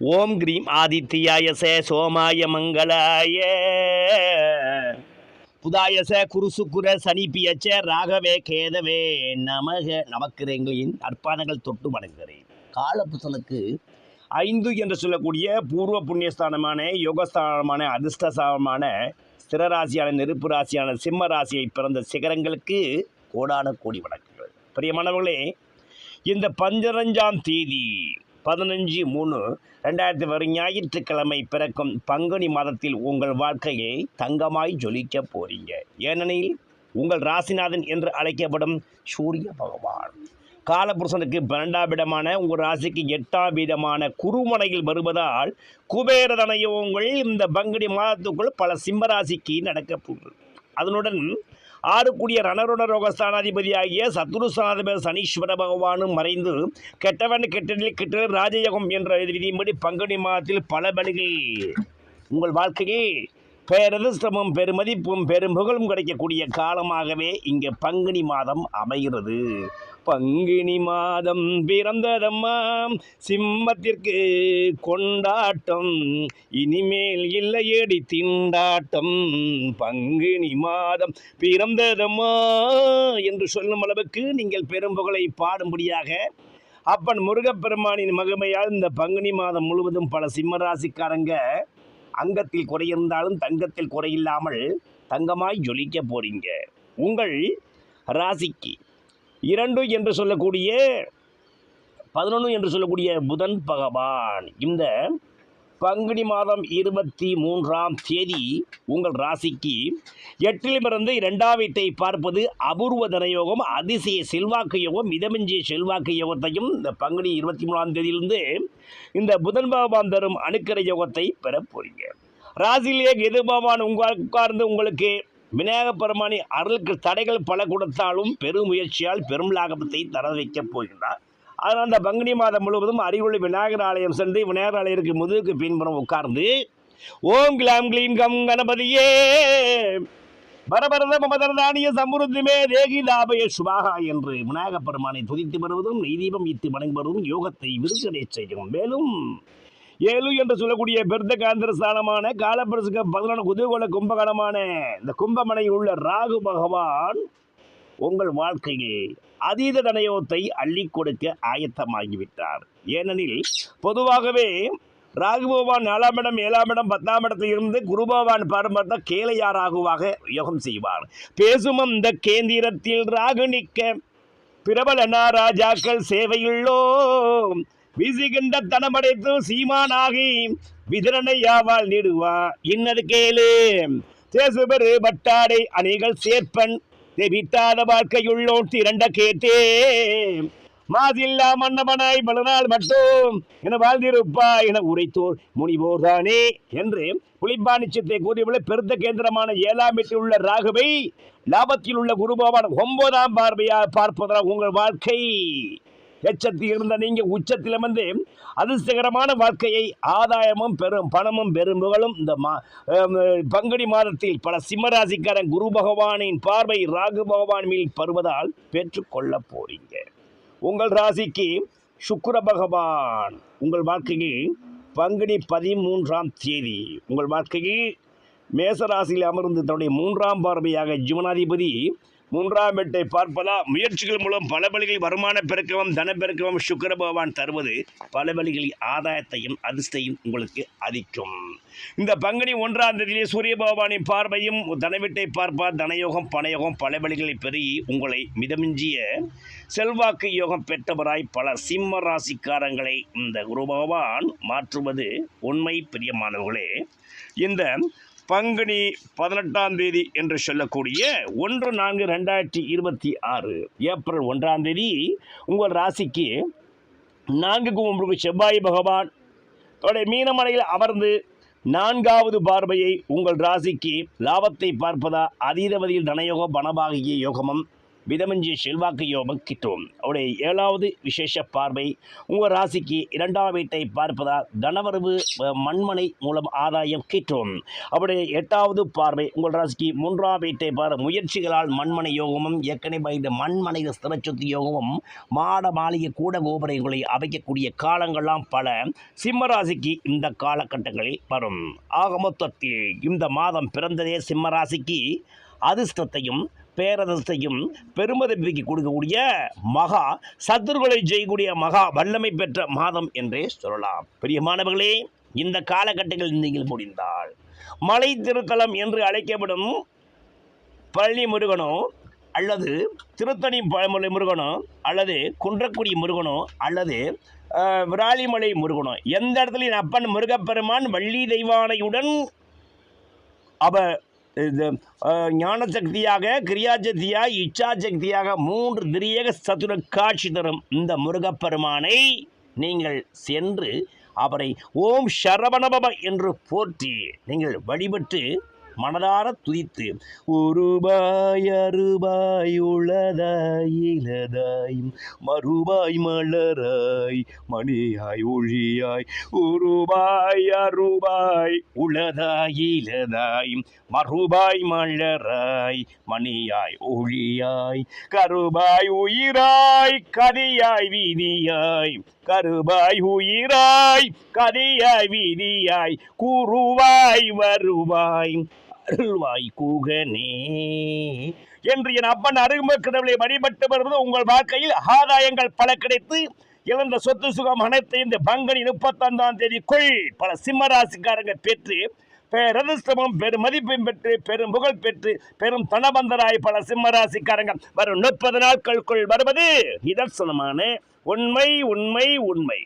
ஓம் cream ஆதித்யாய சோமாய மங்களாய புதாயச குருசுக்குர சனிப்பியச்ச ராகவே கேதவே நமக நமக்கிரங்களின் அற்பானங்கள் தொட்டு வணங்குகிறேன். காலபுசனுக்கு 5 என்று சொல்லக்கூடிய பூர்வ புண்ணியஸ்தானமான யோகஸ்தானமான அதிர்ஷ்டஸ்தானமான ஸ்திரராசியான நெருப்பு ராசியான சிம்ம ராசியை பிறந்த சிகரங்களுக்கு கோடான கோடி வணக்கங்கள். பிரியமானவர்களே, இந்த 15ஆம் தேதி 15/3/2000 வரும் ஞாயிற்றுக்கிழமை பிறக்கும் பங்குனி மாதத்தில் உங்கள் வாழ்க்கையை தங்கமாய் ஜொலிக்க போறீங்க. ஏனெனில் உங்கள் ராசிநாதன் என்று அழைக்கப்படும் சூரிய பகவான் காலபுருஷனுக்கு 12ஆம் இடமான உங்கள் ராசிக்கு 8ஆம் இடமான குருமனையில் வருவதால் குபேரதனயோகங்கள் இந்த பங்குனி மாதத்துக்குள் பல சிம்மராசிக்கு நடக்கப் போகிறது. அதனுடன் ஆறுக்கூடிய ரணருண ரோகஸ்தானாதிபதியாகிய சத்ருஸ்தானாதிபதி சனீஸ்வர பகவானும் மறைந்து கெட்டவன் கெட்டதில் கெட்டது ராஜயோகம் என்ற விதியின்படி பங்குனி மாதத்தில் பல பலிகள் உங்கள் வாழ்க்கையில் பேரதிர்ஷ்டமும் பெருமதிப்பும் பெரும்புகழும் கிடைக்கக்கூடிய காலமாகவே இங்கே பங்குனி மாதம் அமைகிறது. பங்குனி மாதம் பிறந்ததம்மாம் சிம்மத்திற்கு கொண்டாட்டம், இனிமேல் இல்லையடி திண்டாட்டம். பங்குனி மாதம் பிறந்ததம்மா என்று சொல்லும் அளவுக்கு நீங்கள் பெரும்புகழை பாடும்படியாக அப்பன் முருகப்பெருமானின் மகிமையால் இந்த பங்குனி மாதம் முழுவதும் பல சிம்மராசிக்காரங்க அங்கத்தில் குறையிருந்தாலும் தங்கத்தில் குறையில்லாமல் தங்கமாய் ஜொலிக்க போறீங்க. உங்கள் ராசிக்கு 2 என்று சொல்லக்கூடிய 11 என்று சொல்லக்கூடிய புதன் பகவான் இந்த பங்குனி மாதம் 23ஆம் தேதி உங்கள் ராசிக்கு 8லிருந்து 2ஆம் வீட்டை பார்ப்பது அபூர்வ தனயோகம், அதிசய செல்வாக்கு யோகம், மிதமிஞ்சிய செல்வாக்கு யோகத்தையும் இந்த பங்குனி 23ஆம் தேதியிலிருந்து இந்த புதன் பகவான் தரும் அணுக்கரை யோகத்தை பெற போறீங்க. ராசியிலேயே எது பகவான் உட்கார்ந்து உங்களுக்கு விநாயக பெருமானி அருளுக்கு தடைகள் பல கொடுத்தாலும் பெரும் முயற்சியால் பெரும் லாபத்தை தர வைக்கப் போகின்றார். அதனால் அந்த பங்குனி மாதம் முழுவதும் அருகிலுள்ள விநாயகர் ஆலயம் சென்று விநாயகர் ஆலயருக்கு முதுகுக்கு பின்புறம் உட்கார்ந்து ஓம் கிளாம் கிளீம் கம் கணபதியே பரபரத மமதரதானிய சமுருத்திமே தேகி லாபய சுபாகா என்று விநாயக பெருமானை துதித்து வருவதும் நெய்தீபம் இட்டு வணங்கி வருவதும் யோகத்தை விருதுகளை செய்யும். மேலும் 7 என்று சொல்லக்கூடிய பெருத்த காந்திர ஸ்தானமான காலபுருஷுக்கு 11 குதூகோள கும்பகணமான இந்த கும்பமனையில் உள்ள ராகு பகவான் உங்கள் வாழ்க்கையில் அதீத தனயோகத்தை அள்ளி கொடுக்க ஆயத்தமாகிவிட்டார். ஏனெனில் பொதுவாகவே ராகு பகவான் 4ஆம் இடம் 7ஆம் இடம் 10ஆம் இடத்தில் இருந்து குரு பகவான் பார்த்த கேளையா ராகுவாக யோகம் செய்வார். பேசும் அந்த கேந்திரத்தில் ராகு நிற்க பிரபலனா ராஜாக்கள் சேவையுள்ளோ வீசுகின்ற தனமடைத்து சீமானாகி விதிரணையாவால் நீடுவா இன்னது கேளு தேசுபெரு பட்டாடை அணிகள் சேர்ப்பன் தெவிட்டாத வாழ்க்கையுள்ளோன் திரண்ட கேட்டே மாதில்லா மன்னமனாய் மலனால் மட்டும் என வாழ்ந்திருப்பா என உரைத்தோர் முனிவோர் தானே என்று புலிப்பானிச்சத்தை கூறியுள்ள பெருத்த கேந்திரமான 7ஆம் வீட்டில் உள்ள ராகுவை லாபத்தில் உள்ள குருபகவான் 9ஆம் பார்வையாக பார்ப்பதால் உங்கள் வாழ்க்கை எச்சத்தில் இருந்த நீங்க உச்சத்தில் வந்து அதிர்ஷ்டகரமான வாழ்க்கையை ஆதாயமும் பெரும் பணமும் பெரும்புகளும் இந்த பங்குனி மாதத்தில் பல சிம்மராசிக்காரன் குரு பகவானின் பார்வை ராகு பகவான் மேல் பருவதால் பெற்றுக்கொள்ள போறீங்க. உங்கள் ராசிக்கு சுக்கிர பகவான் உங்கள் வாழ்க்கையில் பங்குனி 13ஆம் தேதி உங்கள் வாழ்க்கையில் மேசராசியில் அமர்ந்து தன்னுடைய 3ஆம் பார்வையாக ஜீவனாதிபதி 3ஆம் வீட்டை பார்ப்பதால் முயற்சிகள் மூலம் பல வழிகளில் வருமான பெருக்கவும் தனப்பெருக்கவும் சுக்கிர பகவான் தருவது பல வழிகளில் ஆதாயத்தையும் அதிர்ஷ்டையும் உங்களுக்கு அதிக்கும். இந்த பங்குனி 1ஆம் தேதியிலே சூரிய பகவானின் பார்வையும் தனவீட்டை பார்ப்பார் தனயோகம் பணயோகம் பல வழிகளில் பெருகி உங்களை மிதமிஞ்சிய செல்வாக்கு யோகம் பெற்றவராய் பல சிம்ம ராசிக்காரங்களை இந்த குரு பகவான் மாற்றுவது உண்மை. பிரியமானவர்களே, இந்த பங்குனி 18ஆம் தேதி என்று சொல்லக்கூடிய 1/4/2026 ஏப்ரல் 1ஆம் தேதி உங்கள் ராசிக்கு 4 செவ்வாய் பகவான் மீனமலையில் அமர்ந்து 4ஆவது பார்வையை உங்கள் ராசிக்கு லாபத்தை பார்ப்பதா அதீதவதியில் தனயோகம் பணபாகிய யோகமும் விதமஞ்சி செல்வாக்கு யோகம் கிட்டும். அவருடைய 7வது விசேஷ பார்வை உங்கள் ராசிக்கு 2ஆம் வீட்டை பார்ப்பதால் தனவரவு மண்மனை மூலம் ஆதாயம் கிட்டும். அவருடைய 8வது பார்வை உங்கள் ராசிக்கு 3ஆம் வீட்டை முயற்சிகளால் மண்மனை யோகமும் ஏற்கனவே இந்த மண்மனை ஸ்திரச்சொத்து யோகமும் மாட மாளிகை கூட கோபுரங்களை அமைக்கக்கூடிய காலங்கள்லாம் பல சிம்ம ராசிக்கு இந்த காலகட்டங்களில் வரும். ஆக மொத்தத்தில் இந்த மாதம் பிறந்ததே சிம்ம ராசிக்கு அதிர்ஷ்டத்தையும் பேரரசையும் பெருமதிப்பிற்கு கொடுக்கக்கூடிய மகா சத்துருக்களை செய்யக்கூடிய மகா வல்லமை பெற்ற மாதம் என்றே சொல்லலாம். பிரியமானவர்களே, இந்த காலகட்டங்களில் நீங்கள் முடிந்தால் மலை திருத்தலம் என்று அழைக்கப்படும் பழனி முருகனோ அல்லது திருத்தணி பழமலை முருகனோ அல்லது குன்றக்குடி முருகனோ அல்லது விராலிமலை முருகனோ எந்த இடத்துலையும் அப்பன் முருகப்பெருமான் வள்ளி தெய்வானையுடன் அவர் ஞான சக்தியாக கிரியாசக்தியாக இச்சா சக்தியாக 3 திரியேக சதுர காட்சி தரும் இந்த முருகப்பெருமானை நீங்கள் சென்று அவரை ஓம் சரவணபவ என்று போற்றி நீங்கள் வழிபட்டு மனதார துதித்து ஒருபாய் அருபாய் உளதாய் இலதாய் மறுபாய் மலராய் மணியாய் ஒழியாய் ஒருபாய் அருபாய் உளதாய் இலதாய் மறுபாய் மலராய் மணியாய் ஒழியாய் கருபாய் உயிராய் கதியாய் வீதியாய் கருபாய் உயிராய் கதியாய் வீதியாய் கூறுவாய் வருவாய் அருள்வாய் கூகனே என்று என் அப்பன் அருள்மிகு கடவுளை வழிபட்டு வருவது உங்கள் வாழ்க்கையில் ஆதாயங்கள் பல கிடைத்து இழந்த சொத்து சுகம் அனைத்தையும் இந்த பங்குனி 35ஆம் தேதிக்குள் பல சிம்ம ராசிக்காரங்க பெற்று பேரதிர்ஷ்டமும் பெரும் மதிப்பையும் பெற்று பெரும் புகழ் பெற்று பெரும் தனபந்தராய் பல சிம்ம ராசிக்காரங்க வரும் 30 நாட்களுக்குள் வருவது நிதர்சனமான உண்மை உண்மை உண்மை.